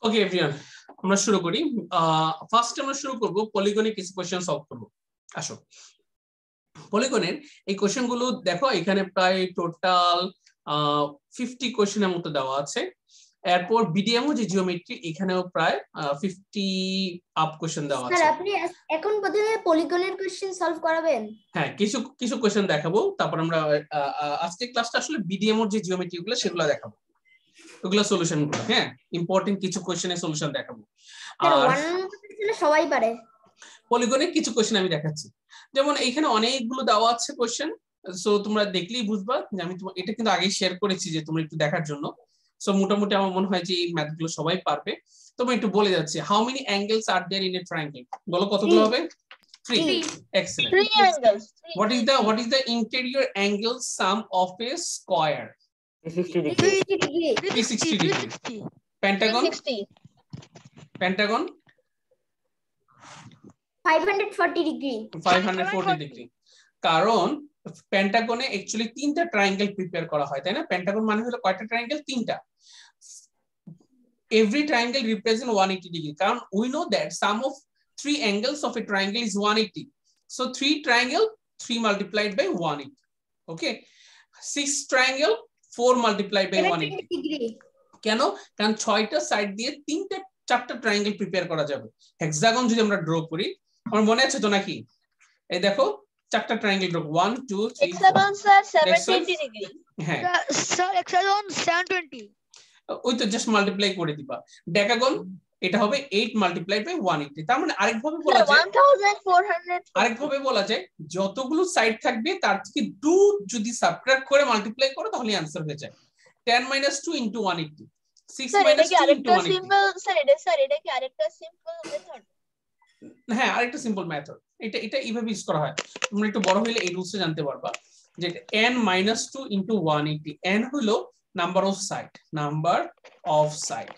ওকে everyone, আমরা শুরু করি। ফার্স্ট আমরা শুরু করব পলিগনের কিছু কোশ্চেন সলভ করব। আসো, পলিগনের এই কোশ্চেন গুলো দেখো, এখানে প্রায় টোটাল 50 কোশ্চেনের মতো দেওয়া আছে। এরপর বিডিএমও যে জিওমেট্রি, এখানেও প্রায় 50 আপ কোশ্চেন দেওয়া আছে। স্যার আপনি এখন প্রথমে পলিগনের কোশ্চেন সলভ করাবেন? হ্যাঁ, কিছু কিছু কোশ্চেন দেখাবো, তারপর আমরা আজকে ক্লাসটা আসলে বিডিএমও যে জিওমেট্রি গুলো সেগুলো দেখাবো, ওগুলো সলিউশন গুলো। হ্যাঁ, ইম্পর্টেন্ট কিছু কোশ্চেনের সলিউশন দেখাবো। স্যার আর ওয়ান সবাই পারে। পলিগনের কিছু কোশ্চেন আমি দেখাচ্ছি, যেমন এইখানে অনেকগুলো দেওয়া আছে কোশ্চেন। সো তোমরা দেখলেই বুঝবা যে আমি তোমার এটা কিন্তু আগেই শেয়ার করেছি যে তোমরা একটু দেখার জন্য। সো মোটামুটি আমার মনে হয় যে এই ম্যাথ গুলো সবাই পারবে। তোমরা একটু বলে যাচ্ছি, how many angles are there in a triangle? বলো কতগুলো হবে? 3। Excellent. 3 angles. What is the interior angle sum of a square? 360 degree. 360 degree. Pentagon? 360. Pentagon? 540 degree. 540 degree. কারণ পেন্টাগনে অ্যাকচুয়ালি তিনটা ট্রায়াঙ্গেল প্রিপেয়ার করা হয়, তাই না? পেন্টাগন মানে হলো কয়টা ট্রায়াঙ্গেল? তিনটা। Every triangle represents 180 degree. কারণ we know that sum of 3 angles of a triangle is 180. So 3 triangle 3 multiplied by 180. Okay. 6 triangle 4 multiplied by 180. Degree. কেন? কারণ 6টা সাইড দিয়ে চারটা ট্রায়াঙ্গেল প্রিপেয়ার করা যাবে। হেক্সাগন যদি আমরা ড্র করি, আমার মনে আছে তো নাকি? এই দেখো, চারটা triangle draw, 1 2 3 Hexagon sir 720 degree. হ্যাঁ Sir hexagon 720. ওই তো জাস্ট মাল্টিপ্লাই করে দিবা। ডেকাগন এটা হবে 8 মাল্টিপ্লাই বাই 180। তার মানে আরেকভাবে বলা যায় 1400. আরেকভাবে বলা যায় যতগুলো সাইড থাকবে তার থেকে 2 যদি সাবট্রাক্ট করে মাল্টিপ্লাই করো তাহলে आंसर হয়ে যায় 10 - 2 * 180। 6 স্যার এটা কি - 2 * আরেকটা 180। সিম্পল স্যার এটা কি আরেকটা সিম্পল মেথড? হ্যাঁ, আরেকটা সিম্পল মেথড। এটা এইভাবে ইউজ করা হয়। তোমরা একটু বড় হইলে এই রুলসটা জানতে পারবা যে n - 2 * 180। n হলো number of side,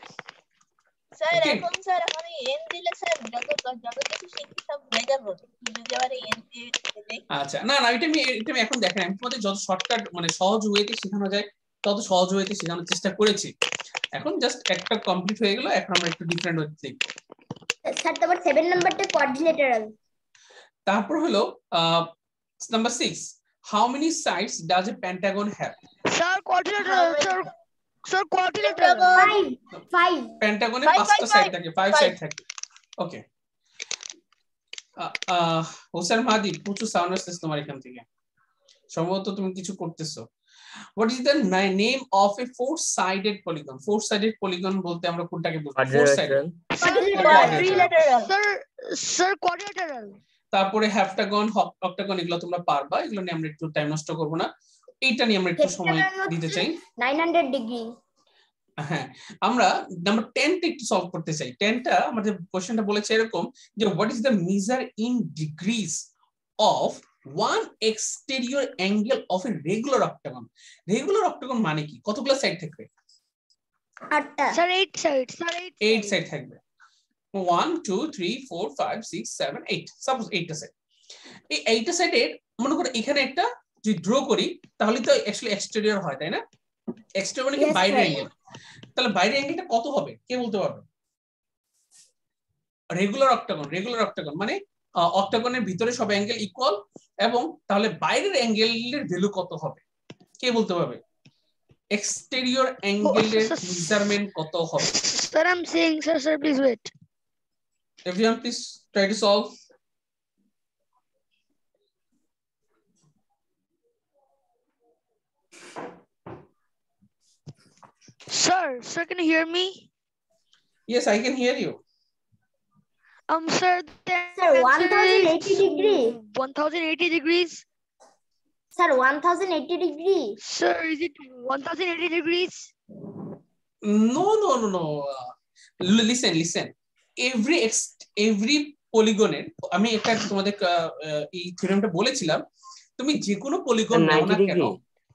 sir Okay. এখন স্যার আমি n দিলে স্যার যত কিছু শিখছি সব হয়ে যাবে যদি আবার n দিয়ে দেই। আচ্ছা, না এটা আমি এখন দেখেন, আমি তোমাদের যত শর্টকাট মানে সহজ ওয়েতে শেখানো যায় তত সহজ ওয়েতে শেখানোর চেষ্টা করেছি। এখন জাস্ট একটা কমপ্লিট হয়ে গেল, এখন আমরা একটু ডিফারেন্ট ওয়েতে দেখব। স্যার তারপর 7 নাম্বারটা কোঅর্ডিনেটরাল। তারপর হলো number 6, how many sides does a Pentagon have? Sir coordinator sir coordinator 5 পেন্টাগনে Five, 5টা five, সাইড five. থাকে, 5 সাইড থাকে। ওকে, হোসেন মাহাদি, প্রচুর সাউন্ড আসছে তোমার এখান থেকে, সম্ভবত তুমি কিছু করতেছো। What is the name of a four-sided polygon? Four-sided polygon বলতে আমরা কোনটাকে বুঝি? Four-sided. Quadrilateral sir quadrilateral. তারপরে হ্যাপ্টাগন, অক্টাগন, এগুলো তোমরা পারবা, এগুলো নিয়ে আমরা একটু টাইম নষ্ট করব না। এইটা নিয়ে আমরা একটু সময় দিতে চাই। 900 ডিগ্রি। হ্যাঁ, আমরা নাম্বার 10 টা একটু সলভ করতে চাই। 10 টা আমাদের কোশ্চেনটা বলেছে এরকম যে what is the measure in degrees of one exterior angle of a regular octagon? Regular octagon মানে কি? কতগুলো সাইড থাকবে? 8টা। স্যার 8 সাইড স্যার 8 সাইড থাকবে। 1 2 3 4 5 6 7 8, সাপোজ 8টা সাইড। এই 8টা সাইডের মনে করো এখানে একটা যদি ড্র করি তাহলে তো অ্যাকচুয়ালি এক্সটেরিয়র হয়, তাই না? এক্সটেরিয়র মানে কি? Yes, বাইরের sir. অ্যাঙ্গেল। তাহলে বাইরের অ্যাঙ্গেলটা কত হবে কে বলতে পারবে? রেগুলার অক্টাগন মানে অক্টাগনের ভিতরে সব অ্যাঙ্গেল ইকুয়াল, এবং তাহলে বাইরের অ্যাঙ্গেলের ভ্যালু কত হবে কে বলতে পারবে? এক্সটেরিয়র অ্যাঙ্গেলের মেজারমেন্ট কত হবে? Sir I am saying sir please wait. Everyone please try to solve. Sir, can you hear me? Yes, I can hear you. Sir, the Sir, answer 1080 is degree. 1080 degrees. Sir 1080 degree. Sir, is it 1080 degrees? No. Listen. Every পলিগনের, আমি একটা তোমাদের এই থিওরেমটা বলেছিলাম, তুমি যে কোনো polygon নাও না কেন,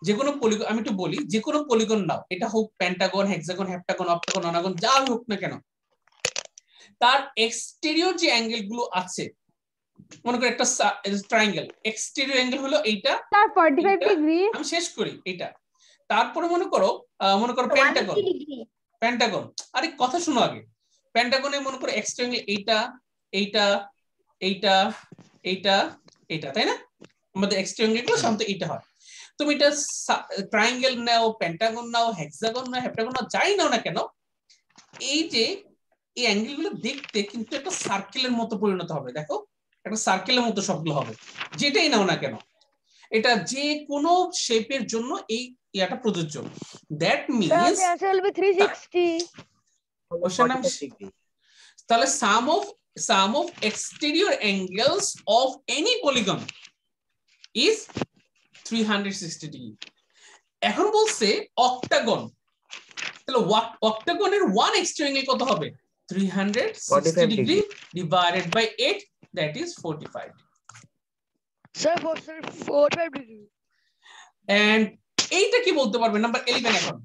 যে কোনো পলিগন, আমি একটু বলি, যে কোনো পলিগন নাও, এটা হোক পেন্টাগন, হেক্সাগন, হ্যাপ্টাগন, অক্টাগন, অনাগন, যা হোক না কেন, তার এক্সটেরিয়র যে অ্যাঙ্গেল গুলো আছে, মনে করো একটা ট্রায়াঙ্গেল, এক্সটেরিয়র অ্যাঙ্গেল হলো এইটা, স্যার 45 ডিগ্রি। আমি শেষ করি এটা। তারপরে মনে করো পেন্টাগন, আরে কথা শোনো আগে, পেন্টাগনে মনে করো এক্সট্রা অ্যাঙ্গেল এইটা এইটা এইটা এইটা এটা, তাই না? আমাদের এক্সট্রা অ্যাঙ্গেল গুলো সাধারণত এইটা হয়। তুমি এটা ট্রায়াঙ্গেল নাও, পেন্টাগন নাও, হেক্সাগন নাও, হেপ্টাগন নাও, যাই নাও না কেন, এই যে এই অ্যাঙ্গেল গুলো দেখতে কিন্তু একটা সার্কেলের মতো পরিণত হবে। দেখো একটা সার্কেলের মতো সবগুলো হবে, যেটাই নাও না কেন। এটা যে কোনো শেপের জন্য এই ইয়াটা প্রযোজ্য। দ্যাট মিন্স তাহলে sum of exterior angles of any polygon is 360 degree. এখন বলছে অক্টাগন, তাহলে অক্টাগনের ওয়ান এক্সটেরিয়র অ্যাঙ্গেল কত হবে? 360 degree divided by 8, that is 45. Sir, 45 degree. And এইটা কি বলতে পারবে? নাম্বার 11 এখন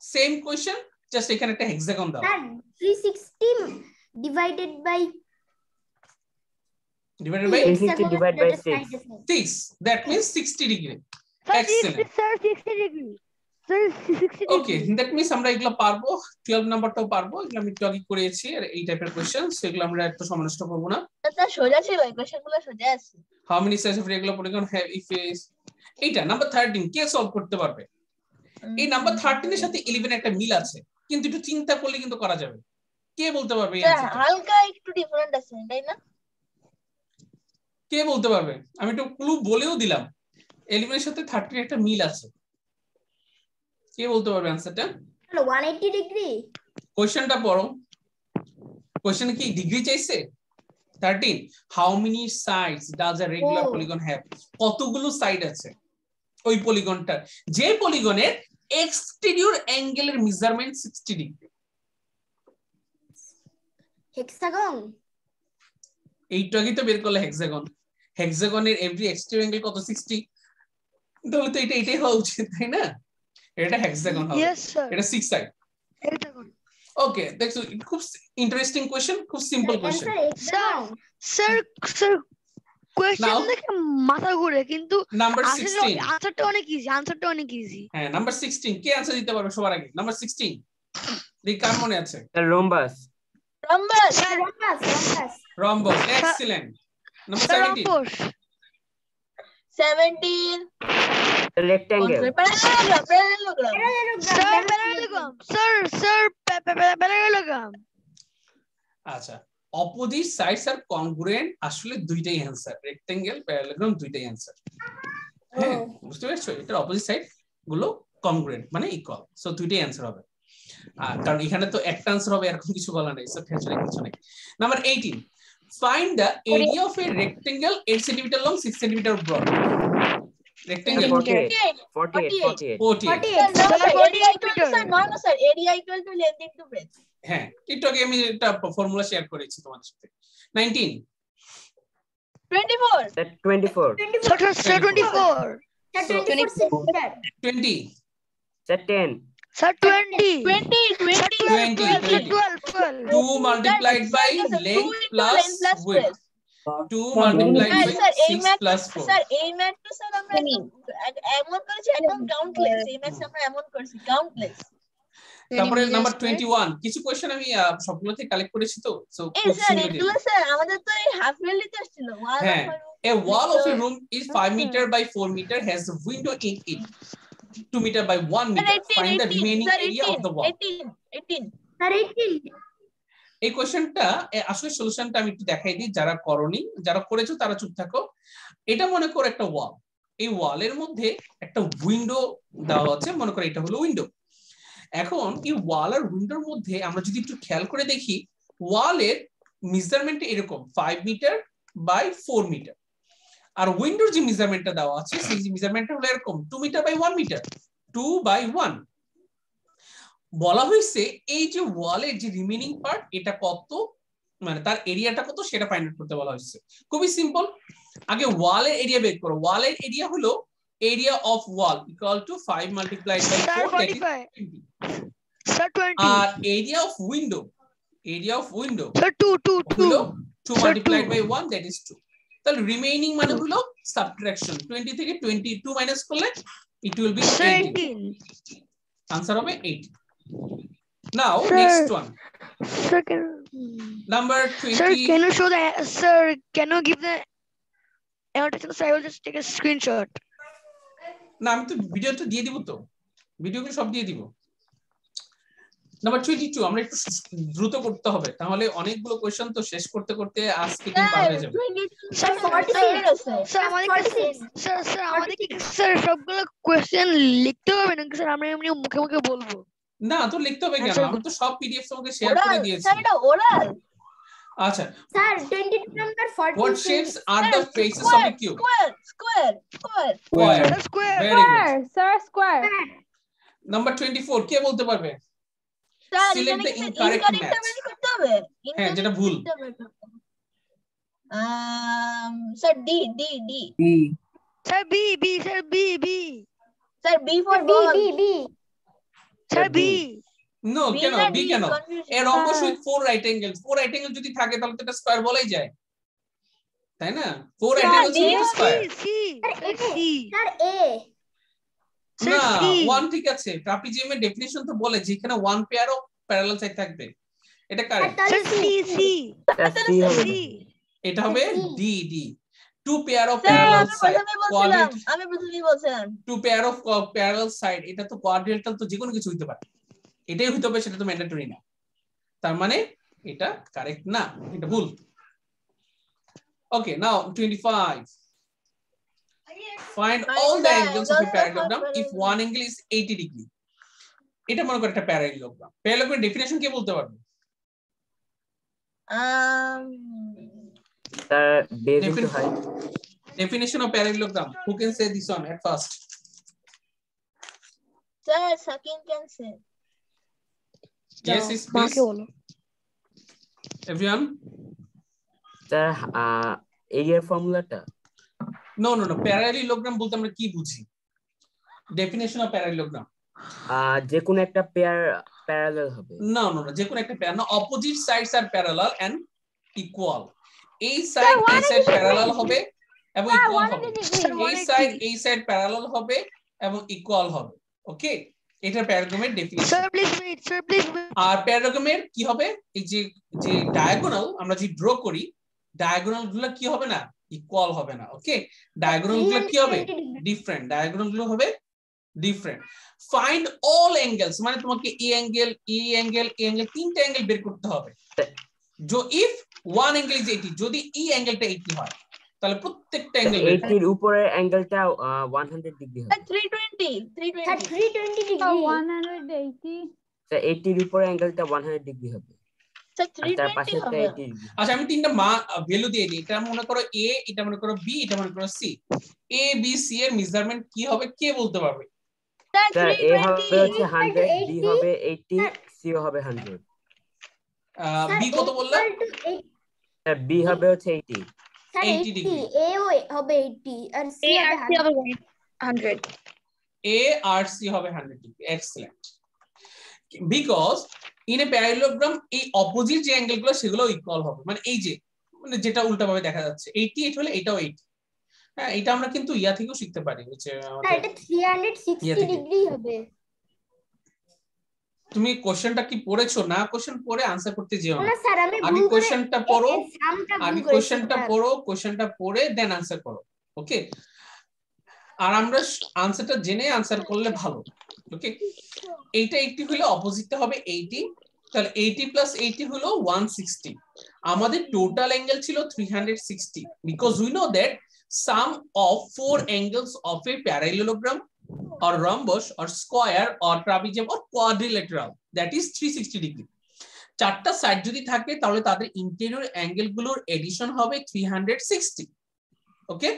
সেম কোশ্চেন, জাস্ট এখানে একটা হেক্সাগন দাও। Sir 360 divided by 6, that means 60 degree. Excellent. Sir, 60 degree. Sir, 60 degree. Okay, that means আমরা এগুলো পারবো, 12 নাম্বারটাও পারবো। এগুলো আমি একটু আগে করেছি, আর এই টাইপের কোশ্চেন সেগুলো আমরা একটু সমালোচনা করব না। এটা সোজা ছিল, এই কোশ্চেনগুলো সোজা আছে। How many sides of regular polygon have if is? এইটা নাম্বার 13 কে সলভ করতে পারবে? এই নাম্বার 13 এর সাথে 11 একটা মিল আছে, কিন্তু একটু চিন্তা করলে কিন্তু করা যাবে। কে বলতে পারবে এই অ্যানসারটা? হালকা একটু ডিফারেন্ট আছে, তাই না? কে বলতে পারবে? আমি একটু ক্লু বলেও দিলাম, 11 এর সাথে 13 একটা মিল আছে। কে বলতে পারবে অ্যানসারটা? 180 ডিগ্রি। কোশ্চেনটা পড়ো। কোশ্চেনে কি ডিগ্রি চাইছে? 13 how many sides does a regular polygon have? কতগুলো সাইড আছে ওই পলিগনটার, যে পলিগনের এক্সটেরিয়র অ্যাঙ্গেলের মেজারমেন্ট 60 ডিগ্রি? হেক্সাগন। এইটাই তো বের করলে হেক্সাগন। হেক্সাগনের এভরি এক্সটেরিয়র অ্যাঙ্গেল কত? 60। তাহলে তো এটাই হওয়া উচিত, তাই না? এটা হেক্সাগন হবে। Yes, sir. এটা 6 সাইড। Hexagon. ওকে, দেখো খুব ইন্টারেস্টিং কোশ্চেন, খুব simple question. Sir, question Now, দেখে মাথা ঘুরে, কিন্তু নাম্বার 16। আনসারটা অনেক ইজি। হ্যাঁ, নাম্বার 16 কে आंसर দিতে পারবে সবার আগে? নাম্বার 16 দেখি কার মনে আছে? Rhombus. Rhombus, excellent. Number 17 rectangle. Parallelogram. আচ্ছা, অপোজিট সাইডস আর কনগ্রুয়েন্ট, আসলে দুইটাই অ্যানসার। রেক্ট্যাঙ্গেল, প্যারালেলোগ্রাম দুইটাই অ্যানসার। হ্যাঁ, বুঝতে পারছো? এটার অপোজিট সাইড গুলো কনগ্রুয়েন্ট মানে ইকুয়াল, সো দুইটাই অ্যানসার হবে। আর কারণ এখানে তো একটা অ্যানসার হবে, এরকম কিছু বলা নেই, সো টেনশনের কিছু নেই। Number 18 find the area of a rectangle 8 centimetre long 6 centimetre broad. Rectangle 48 হ্যাঁ, একটু আগে আমি একটা ফর্মুলা শেয়ার করেছি তোমাদের সাথে। 19 24 24 20 10 Sir, 20. 2 multiplied by length plus width, 2 multiplied by 6 plus 4. Sir এই ম্যাথ তো স্যার আমরা এমন করেছি, একদম কাউন্টলেস। এই ম্যাথ আমরা এমন করেছি কাউন্টলেস। তারপরে নাম্বার 21 কিছু কোশ্চেন আমি সবগুলো থেকে কালেক্ট করেছি, তো সো স্যার এগুলো স্যার আমাদের তো এই হাফ ইয়ারলি তে ছিল। হ্যাঁ, a wall of a room is 5 meter by 4 meter has a window in it 2 meter by 1 meter. Find the remaining area of the wall. 18 এই কোশ্চেনটা আসলে সলিউশনটা আমি একটু দেখাই দিই, যারা করনি, যারা করেছো তারা চুপ থাকো। এটা মনে করো একটা ওয়াল, এই ওয়ালের মধ্যে একটা উইন্ডো দেওয়া আছে, মনে করো এটা হলো উইন্ডো। এখন এই ওয়াল আর উইন্ডোর মধ্যে আমরা যদি একটু খেয়াল করে দেখি, ওয়ালের মেজারমেন্ট এরকম 5 মিটার বাই 4 মিটার, আর উইন্ডোর যে মেজারমেন্টটা দেওয়া আছে সেই মেজারমেন্টটা হলো এরকম 2 মিটার বাই 1 মিটার, 2 বাই 1। বলা হয়েছে এই যে ওয়ালের যে রিমেইনিং পার্ট এটা কত, মানে তার এরিয়াটা কত সেটা ফাইন্ড আউট করতে বলা হয়েছে। খুবই সিম্পল, আগে ওয়ালের এরিয়া বের করো। ওয়ালের এরিয়া হলো area of wall equal to 5 multiplied by 4 that is 20। Sir, 20. আর এরিয়া অফ উইন্ডো Sir, 2 হলো 2 মাল্টিপ্লাইড বাই 1 দ্যাট ইজ 2। তাহলে রিমেইনিং মানে হলো সাবট্রাকশন, 20 থেকে 22 মাইনাস করলে ইট উইল বি 18। आंसर হবে 8। Now Sir. next one, Sir, can, number sir, 20. can you show the, sir, can you give the annotation? So I will just take a screenshot. না আমি তো video তো দিয়ে দিব, তো ভিডিওগুলো সব দিয়ে দিব। নাম্বার 22, আমরা একটু দ্রুত করতে হবে, তাহলে অনেকগুলো কোশ্চেন তো শেষ করতে করতে আজকে দিন পার হয়ে যাবে। স্যার 46 স্যার আমাদের কি স্যার সবগুলো কোশ্চেন লিখতে হবে নাকি স্যার আমরা এমনি মুখে মুখে বলবো? না তো লিখতে হবে কেন, আমি তো সব পিডিএফ তোমাকে শেয়ার করে দিয়েছি। স্যার এটা ওরাল। আচ্ছা, sir 22 number 46 what shapes are the faces of a cube? Square square Very good. Sir, square. Number 24 কে বলতে পারবে? স্যার Select এখানে the কি incorrect incorrect match. বের করতে হবে? হ্যাঁ, যেটা ভুল। Sir D sir B sir B sir B for B বল। B B sir B no, B কেন না বি D, কেন? confusion. এর অবশ্যই 4 রাইট অ্যাঙ্গেল, 4 রাইট অ্যাঙ্গেল যদি থাকে তাহলে তো এটা স্কয়ার বলাই যায়, তাই না? 4 রাইট অ্যাঙ্গেল D, ছিল স্কয়ার। সি স্যার এ না, স্যার C 1 ঠিক আছে, ট্রাপিজিয়ামের ডেফিনিশন তো বলে যেখানে 1 পেয়ার অফ প্যারালাল সাইড থাকবে, এটা কারেক্ট। স্যার সি সি হবে সি এটা হবে D D, 2 pair of sir parallel আমি সাইড, প্রথমেই বলছিলাম 2 পেয়ার অফ প্যারালাল সাইড, এটা তো কোয়াড্রিলেটারাল, তো যে কোনো কিছু হতে পারে, এটাই হতে হবে, সেটা তো ম্যান্ডেটরি না, তার মানে এটা কারেক্ট না, এটা ভুল। ওকে, নাও 25, find all the angles of a parallelogram if one angle is 80 degree. এটা মনে করো একটা প্যারালেলোগ্রাম, প্যারালেলোগ্রামের ডেফিনিশন কে বলতে পারবে? base into height. Definition of parallelogram, who can say this one at first? Sir Sakin can say. Yes, is please. মাকে বলো Everyone? Sir এরিয়ার ফর্মুলাটা No, parallelogram বলতে আমরা কি বুঝি? Definition of parallelogram. যে কোনো একটা পেয়ার প্যারালাল হবে। No, যে কোনো একটা পেয়ার না, opposite sides are parallel and equal. এই সাইড এই সাইড প্যারালাল হবে এবং ইকুয়াল হবে, এই সাইড প্যারালাল হবে এবং ইকুয়াল হবে। ওকে, এটা প্যারাগ্রামের ডেফিনিশন। স্যার প্লিজ ওয়েট আর প্যারাগ্রামের কি হবে, এই যে যে ডায়াগোনাল আমরা যে ড্র করি, ডায়াগোনাল গুলো কি হবে না, ইকুয়াল হবে না। ওকে, ডায়াগোনাল গুলো কি হবে, ডিফারেন্ট, ডায়াগোনাল গুলো হবে ডিফারেন্ট। ফাইন্ড অল অ্যাঙ্গেলস, মানে তোমাকে এই অ্যাঙ্গেল তিনটা অ্যাঙ্গেল বের করতে হবে। ইফ ওয়ান অ্যাঙ্গেল ইজ 80, যদি এই অ্যাঙ্গেলটা 80 হয় তাহলে প্রত্যেকটা অ্যাঙ্গেল 80 এর উপরের অ্যাঙ্গেলটা 100 ডিগ্রি হবে। 320 স্যার 320 ডিগ্রি 180. স্যার 80 এর উপরের অ্যাঙ্গেলটা 100 ডিগ্রি হবে। স্যার তার 320 পাশেরটা হবে। 80 ডিগ্রি। আচ্ছা, আমি তিনটা ভ্যালু দিয়ে দিই, এটা মনে করো এ, এটা মনে করো বি, এটা মনে করো সি। এ বি সি এর মেজারমেন্ট কি হবে কে বলতে পারবে? স্যার এ হবে হচ্ছে 100, বি হবে 80, সি হবে 100। বি কত বললা? স্যার বি হবে হচ্ছে 80। Sir 80 degree. এ হবে 80 আর সি হবে 100 এ আর সি হবে 100 degree. Excellent. Because in a parallelogram এই অপোজিট যে অ্যাঙ্গেল গুলো সেগুলো ইকুয়াল হবে, মানে এই যে মানে যেটা উল্টাভাবে দেখা যাচ্ছে 88 হলে এটাও 80। হ্যাঁ, এটা আমরা কিন্তু ইয়া থেকেও শিখতে পারি, হচ্ছে স্যার এটা 360 ডিগ্রি হবে। তুমি কোশ্চেনটা কি পড়েছো? না, কোশ্চেন পড়ে আনসার করতে যেও না, না স্যার আমি আগে ভুল করে কোশ্চেনটা পড়ো, সামটা ভুল আগে করেছি কোশ্চেনটা স্যার। পড়ো, কোশ্চেনটা পড়ে দেন আনসার করো। ওকে, আর আমরা আনসারটা জেনে আনসার করলে ভালো। ওকে, এইটা 80 হলে অপোজিটটা হবে 80, তাহলে 80 প্লাস 80 হলো 160। আমাদের টোটাল অ্যাঙ্গেল ছিল 360, because we know that sum of 4 angles of a parallelogram or rhombus or square or trapezium or quadrilateral, that is 360 degree. চারটা সাইড যদি থাকে তাহলে তাদের ইন্টেরিয়র অ্যাঙ্গেল গুলোর এডিশন হবে 360। ওকে,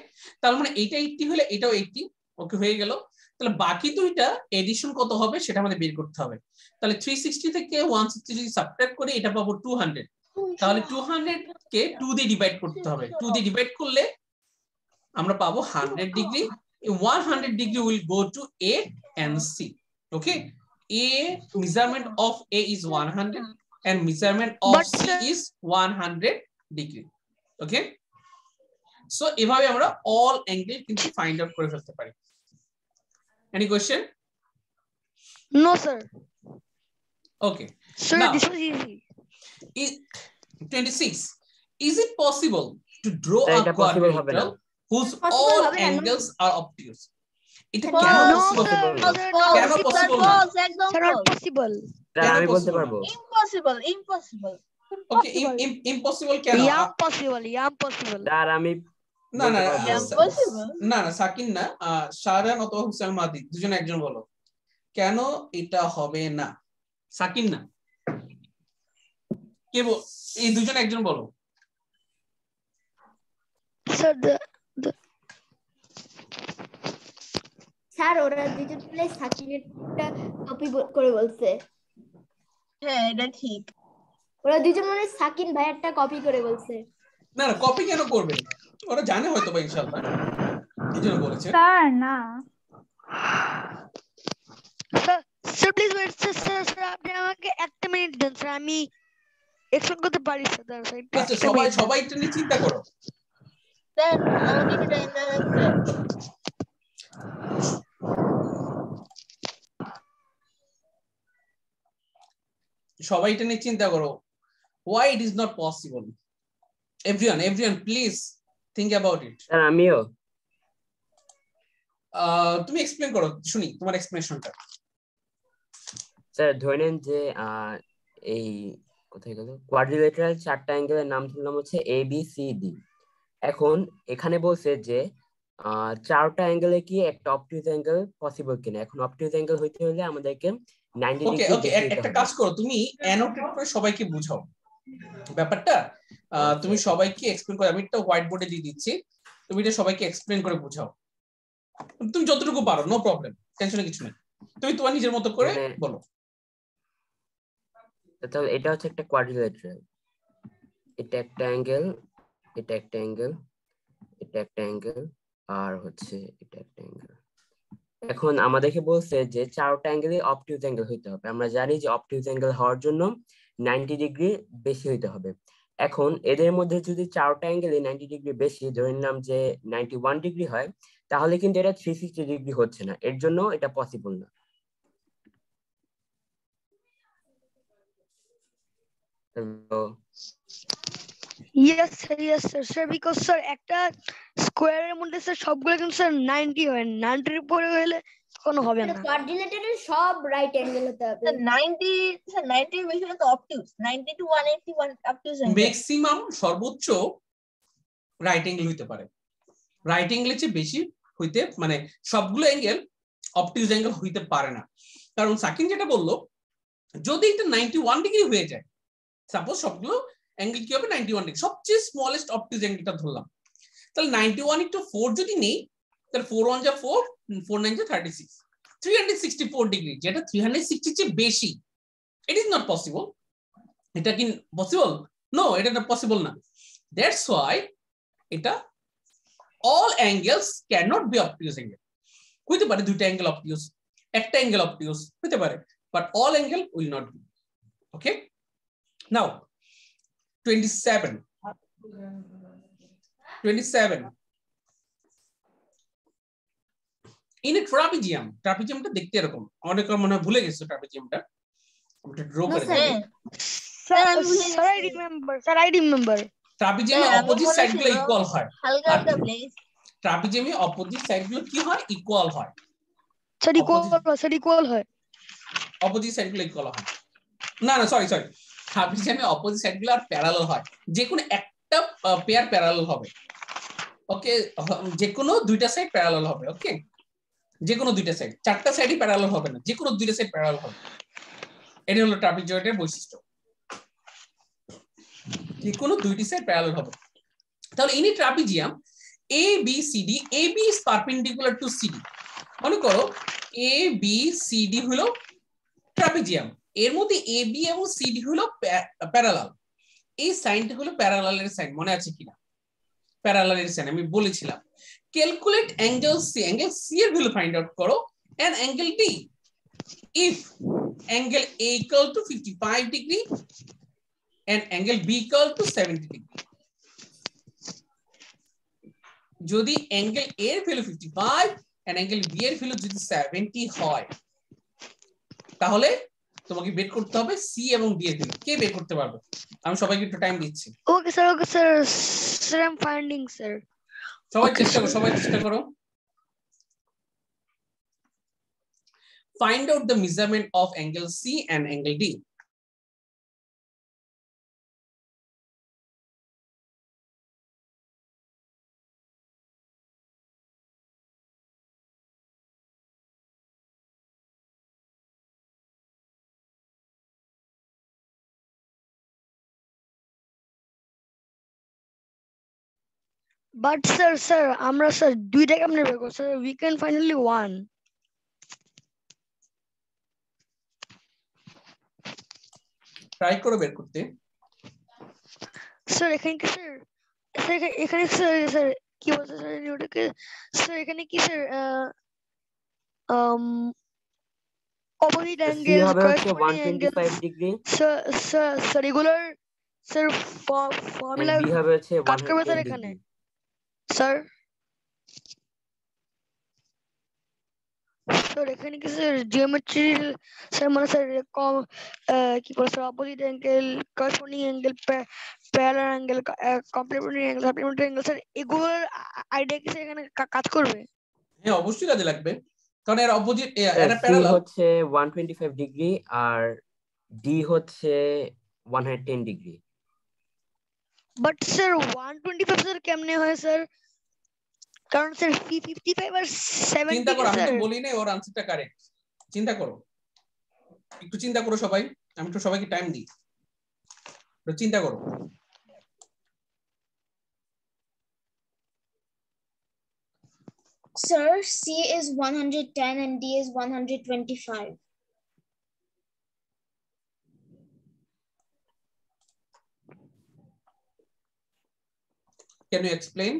তার মানে এটা 80 হলে এটাও 80। ওকে, হয়ে গেল। তাহলে বাকি দুইটা এডিশন কত হবে সেটা আমাদের বের করতে হবে। তাহলে 360 থেকে 160 যদি সাবট্রাক্ট করি এটা পাবো 200, তাহলে 200 কে 2 দিয়ে ডিভাইড করতে হবে। 2 দিয়ে ডিভাইড করলে আমরা পাবো 100 degree. 100 degree will go to A and C. Okay, A measurement of A is 100 and measurement of C is 100 degree. Okay, so এভাবে আমরা all angle কিন্তু find out করে ফেলতে পারি। Any question? No sir. Okay, Sir, Now, this was easy. 26. Is it possible to draw sir a এটা possible হবে না quadrilateral whose Possible all হবে না, no? angles are obtuse? এটা No, কেন No, possible? sir. possible না। Sir, কেন not possible possible. না? একদম Sir, not possible. স্যার কেন আমি বলতে possible না? পারবো impossible impossible Okay, Impossible. impossible কেন? Yeah, possible. Yeah, possible. Sir আমি না না বলতে পারবো ইম্পসিবল না না সাকিন না, শাহরান অথবা হুসাইন মাদি দুজন একজন বলো কেন এটা হবে না। সাকিন না, কে এই দুজন একজন বলো। Sir, স্যার ওরা দুজন মিলে সাকিনেরটা কপি করে বলছে। হ্যাঁ এটা ঠিক ওরা দুজন মানে সাকিন ভাইয়ারটা কপি করে বলছে। না না কপি কেন করবে, ওরা জানে হয়তো বা ইনশাআল্লাহ কি জন্য বলেছে। Sir, না। sir, please wait, sir, আপনি আমাকে একটা মিনিট দেন স্যার, আমি এক্সপ্লেন করতে পারি স্যার। আচ্ছা সবাই এটা নিয়ে চিন্তা করো। স্যার আমাকে একটু টাইম দেন স্যার সবাই এটা নিয়ে চিন্তা করো, why it is not possible, everyone please think about it. Sir আমিও তুমি এক্সপ্লেন করো, শুনি তোমার এক্সপ্লেনেশনটা। স্যার ধরে নেন যে এই কোথায় গেল কোয়াড্রিলেটারাল চারটা অ্যাঙ্গেলের নাম ধরলাম হচ্ছে এ বি সি ডি। এখন এখানে বলছে যে চারটা অ্যাঙ্গেলে কি একটা অবটিউজ অ্যাঙ্গেল পসিবল কিনা। এখন অবটিউজ অ্যাঙ্গেল হইতে হলে আমাদেরকে 90 ওকে ডিগ্রি ওকে বেশি হতে একটা হবে। কাজ করো, তুমি অ্যানোটেট করে সবাইকে বুঝাও ব্যাপারটা। তুমি সবাইকে এক্সপ্লেন করে, আমি একটা হোয়াইট বোর্ডে দিয়ে দিচ্ছি, তুমি এটা সবাইকে এক্সপ্লেন করে বুঝাও, তুমি যতটুকু পারো, নো প্রবলেম, টেনশনে কিছু নেই, তুমি তোমার নিজের মতো করে বলো। তাহলে এটা হচ্ছে একটা কোয়াড্রিলেটারাল, এটা একটা অ্যাঙ্গেল, এটা একটা অ্যাঙ্গেল, এটা একটা অ্যাঙ্গেল, আর হচ্ছে এটা একটা অ্যাঙ্গেল। এখন আমাদেরকে বলছে যে চারটা অ্যাঙ্গেলই অবটিউজ অ্যাঙ্গেল হইতে হবে। আমরা জানি যে অবটিউজ অ্যাঙ্গেল হওয়ার জন্য 90 ডিগ্রি বেশি হইতে হবে। এখন এদের মধ্যে যদি চারটা অ্যাঙ্গেলই 90 ডিগ্রি বেশি, ধরে নিলাম যে 91 ডিগ্রি হয়, তাহলে কিন্তু এটা 360 ডিগ্রি হচ্ছে না, এর জন্য এটা পসিবল না। yes sir, because sir একটা স্কোয়ারের মধ্যে স্যার সবগুলো কিন্তু স্যার 90 হয়, 90 এর উপরে হলে কোনো হবে না। কোয়াড্রিলেটারের সব রাইট অ্যাঙ্গেল হতে হবে। স্যার 90 স্যার 90 এর বেশি হলে তো অবটিউজ 90 টু 181 অবটিউজ ম্যাক্সিমাম সর্বোচ্চ রাইট অ্যাঙ্গেল হইতে পারে, রাইট অ্যাঙ্গেলের চেয়ে বেশি হইতে মানে সবগুলো অ্যাঙ্গেল অবটিউজ অ্যাঙ্গেল হইতে পারে না। কারণ সাকিন যেটা বললো, যদি এটা 91 ডিগ্রি হয়ে যায়, সাপোজ সবগুলো অ্যাঙ্গেল কি হবে 91 ডিগ্রি, সবচেয়ে স্মলেস্ট অবটিউজ অ্যাঙ্গেলটা ধরলাম, তাহলে 91 ইনটু 4 যদি নেই, তাহলে 4 1 যা 4, 4 9 যা 36, 364 ডিগ্রি, যেটা 360 চেয়ে বেশি। It is not possible. এটা কি পসিবল? নো, এটা না পসিবল না। দ্যাটস ওয়াই এটা all angles cannot be obtuse angle. হইতে পারে দুইটা অ্যাঙ্গেল obtuse, একটা অ্যাঙ্গেল obtuse হইতে পারে, but all angle will not be. Okay, now 27 in a trapeziumটা দেখতে এরকম, অনেক মনে হয় ভুলে গেছো ট্রাপিজিয়ামটা, আমরা ড্র করে দিই। স্যার I remember ট্রাপিজিয়ামে অপোজিট সাইডগুলো ইকুয়াল হয়, হালকা হালকা প্লিজ ট্রাপিজিয়ামে অপোজিট সাইডগুলো কি হয়, ইকুয়াল হয়, স্যার ইকুয়াল হয়, অপোজিট সাইডগুলো ইকুয়াল হয় না না সরি ট্রাপিজিয়ামে অপোজিট সাইডগুলো আর প্যারালাল হয়, যে কোনো একটা পেয়ার প্যারালাল হবে। ওকে, যে কোনো দুইটা সাইড প্যারালাল হবে। ওকে, যে কোনো দুইটা সাইড, চারটা সাইডই প্যারালাল হবে না, যে কোনো দুইটা সাইড প্যারালাল হবে। এটা হলো ট্রাপিজয়েডের বৈশিষ্ট্য, যে কোনো দুইটি সাইড প্যারালাল হবে। তাহলে in a trapezium A B C D, A B is perpendicular to CD. মনে করো এ বি সি ডি হলো ট্রাপিজিয়াম, এর মধ্যে এ বি এবং সিডি হলো প্যারালাল। এই সাইনটা হলো প্যারালালের সাইন, মনে আছে কিনা? প্যারালালের সাইন আমি বলেছিলাম। Calculate angle C, angle C এর ভ্যালু ফাইন্ড আউট করো, and angle D if angle A equal to 55 degree and angle B equal to 70 degree. যদি angle A এর ভ্যালু 55 and angle B এর ভ্যালু যদি 70 হয়, তাহলে তোমাকে বের করতে হবে সি এবং ডি এর ভ্যালু। কে বের করতে পারবে? আমি সবাইকে একটু টাইম দিচ্ছি। Okay, sir. Okay, sir. Sir, I'm finding, sir. সবাই Okay, চেষ্টা করো, sir. সবাই চেষ্টা করো। Find out the measurement of angle C and angle D. But sir, আমরা sir দুইটা কেমনে বের করব sir? We can find only one. Try করো বের করতে। Sir, এখানে কি sir? Sir, এখানে sir কি বলছে sir? ওটাকে sir এখানে কি sir? Opposite C angles, হবে হচ্ছে corresponding angles. 125 degree Sir regular sir formula and B হবে হচ্ছে কাট করবে sir 110 এখানে ডিগ্রি। sir এখানে কি স্যার জিওমেট্রি স্যার মানে স্যার কি বলে sir opposite angle corresponding angle parallel angle complimentary angle supplementary angle sir এগুলোর আইডিয়া কি স্যার এখানে কাজ করবে? হ্যাঁ অবশ্যই কাজে লাগবে, কারণ এর অপোজিট এটা C প্যারালাল। হচ্ছে 125 ডিগ্রি আর D হচ্ছে 110 ডিগ্রি। বাট স্যার 125 স্যার কেমনে হয় স্যার? কারণ স্যার 55 আর 70 চিন্তা করো, আমি স্যার তো বলি নাই ওর আনসারটা কারেক্ট। চিন্তা করো, একটু চিন্তা করো সবাই, আমি একটু সবাইকে টাইম দিই, একটু চিন্তা করো। Sir, C is 110 and D is 125. Can you explain?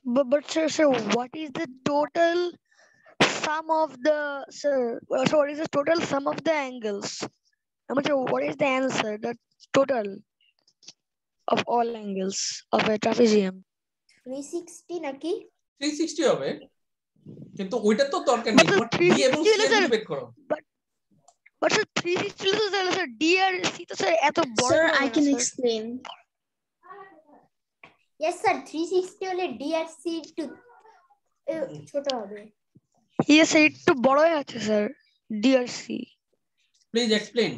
but sir what is the total sum of the sir so what is the total sum of the angles? I'm not sure what is the answer, the total of all angles of a trapezium. 360 নাকি? 360 হবে, কিন্তু ওইটা তো দরকার But নেই, sir, তোমার D এবং 360 C এর sir, ভ্যালু বের করো। but sir 360 তো স্যার D আর C তো স্যার এত বড় Sir, হবে I না, can sir. explain. Yes sir, 360 হলে D আর C একটু ছোট হবে। Yes sir, একটু বড় হয়ে আছে স্যার D আর C. Please explain.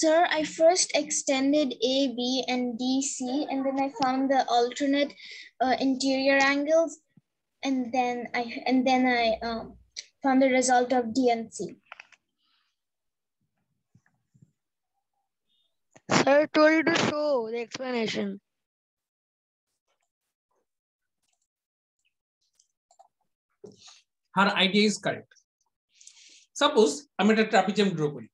Sir, I first extended A, B, and D, C, and then I found the alternate interior angles, and then I found the result of D and C. Sir told you to show the explanation. Her idea is correct. Suppose আমি একটা trapezium draw করি,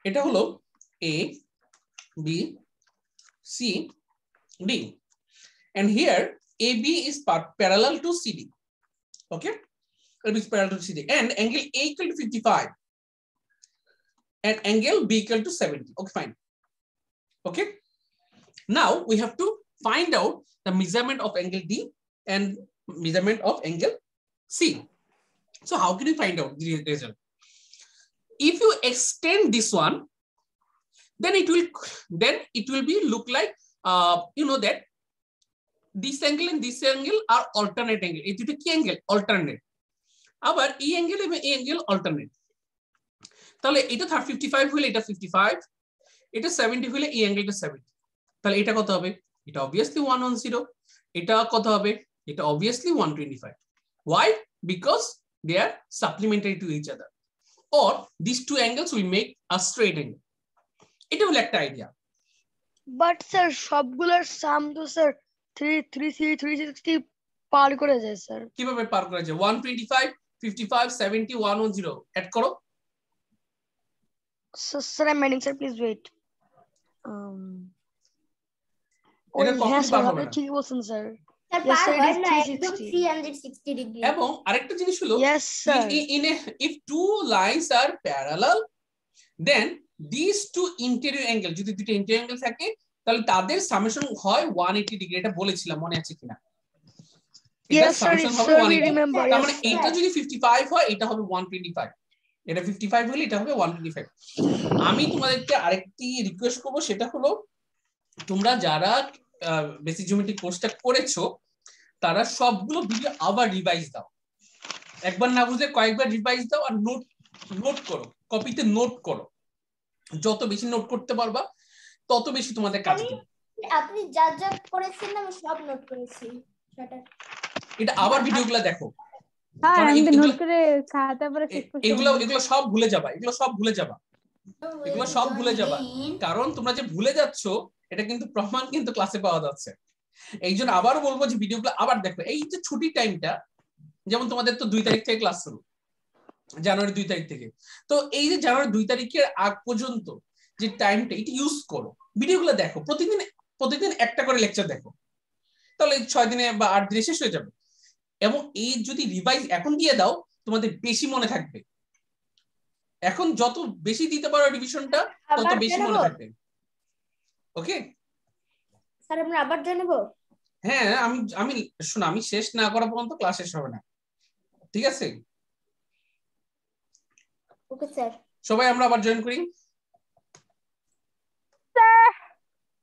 এটা হলো A, B, C, D, and here AB is parallel to CD. Okay, it is parallel to CD, and angle A equal to 55, and angle B equal to 70. Okay, fine. Okay, now we have to find out the measurement of angle D and measurement of angle C. So how can you find out the result? If you extend this one, then it will be look like you know that this angle and this angle are alternate angle. It is a angle alternate. আবার এই angle এবং এই angle alternate. তাহলে এটা 55 হলে এটা 55, এটা 70 হলে এই অ্যাঙ্গেলটা 70। তাহলে এটা কত হবে? এটা obviously 110। এটা কত হবে? এটা obviously 125. Why? Because they are supplementary to each other, or these two angles will make a straight angle. এটা হলো একটা আইডিয়া। But sir সবগুলোর সাম তো স্যার 360 পার করে যায় স্যার। কিভাবে পার করা যায়? 125, 55, 70, 110 এড করো। Sir, I'm adding, sir. Please wait. এটা হ্যাঁ কখনোই স্যার পার হবে আপনি না। ঠিকই বলছেন sir. Sir Yes, per sir, it হয় is না একদম 360. 360 ডিগ্রি। এবং আরেকটা জিনিস হলো Yes, sir. if two lines are parallel, then these two interior angle, যদি দুটো interior angle থাকে তাহলে তাদের সামেশন হয় 180 ডিগ্রি। এটা বলেছিলাম, মনে আছে কিনা? এটা Yes, sir, সামেশন it's হবে sir, we 180। remember. তার Yes, মানে sir. এটা যদি 55 হয় এটা হবে 125, এটা 55 হলে এটা হবে 125। আমি তোমাদেরকে আরেকটি রিকোয়েস্ট করব, সেটা হলো তোমরা যারা বেসিক জিওমেট্রি কোর্সটা করেছো তারা সবগুলো ভিডিও আবার রিভাইজ দাও, একবার না বুঝলে কয়েকবার রিভাইজ দাও, আর নোট করো, কপিতে নোট করো। যত বেশি নোট করতে পারবা তত বেশি তোমাদের কাজে দিবে। আপনি যা যা করেছেন আমি সব নোট করেছি। এটা আবার ভিডিওগুলো দেখো, হ্যাঁ কারণ আমি এগুলো নোট করে খাতা পরে শেষ করছি। এগুলো সব ভুলে যাবা, এগুলো সব ভুলে যাবা, এগুলো সব ভুলে যাবা। কারণ তোমরা যে ভুলে যাচ্ছ এটা কিন্তু প্রমাণ কিন্তু ক্লাসে পাওয়া যাচ্ছে। এই জন্য আবারও বলবো যে ভিডিওগুলো আবার দেখো। এই যে ছুটির টাইমটা, যেমন তোমাদের তো 2 তারিখ থেকে ক্লাস শুরু, জানুয়ারি 2 তারিখ থেকে, তো এই যে জানুয়ারি 2 তারিখের আগ পর্যন্ত যে টাইমটা, এটা ইউজ করো, ভিডিওগুলো দেখো, প্রতিদিন একটা করে লেকচার দেখো, তাহলে 6 দিনে বা 8 দিনে শেষ হয়ে যাবে। এবং এই যদি রিভাইজ এখন দিয়ে দাও তোমাদের বেশি মনে থাকবে। এখন যত বেশি দিতে পারো রিভিশনটা তত বেশি মনে থাকবে। ওকে স্যার আমরা আবার জানাবো? হ্যাঁ, আমি শোনো, আমি শেষ না করা পর্যন্ত ক্লাস শেষ হবে না, ঠিক আছে? Okay sir. সবাই আমরা আবার জয়েন করি। স্যার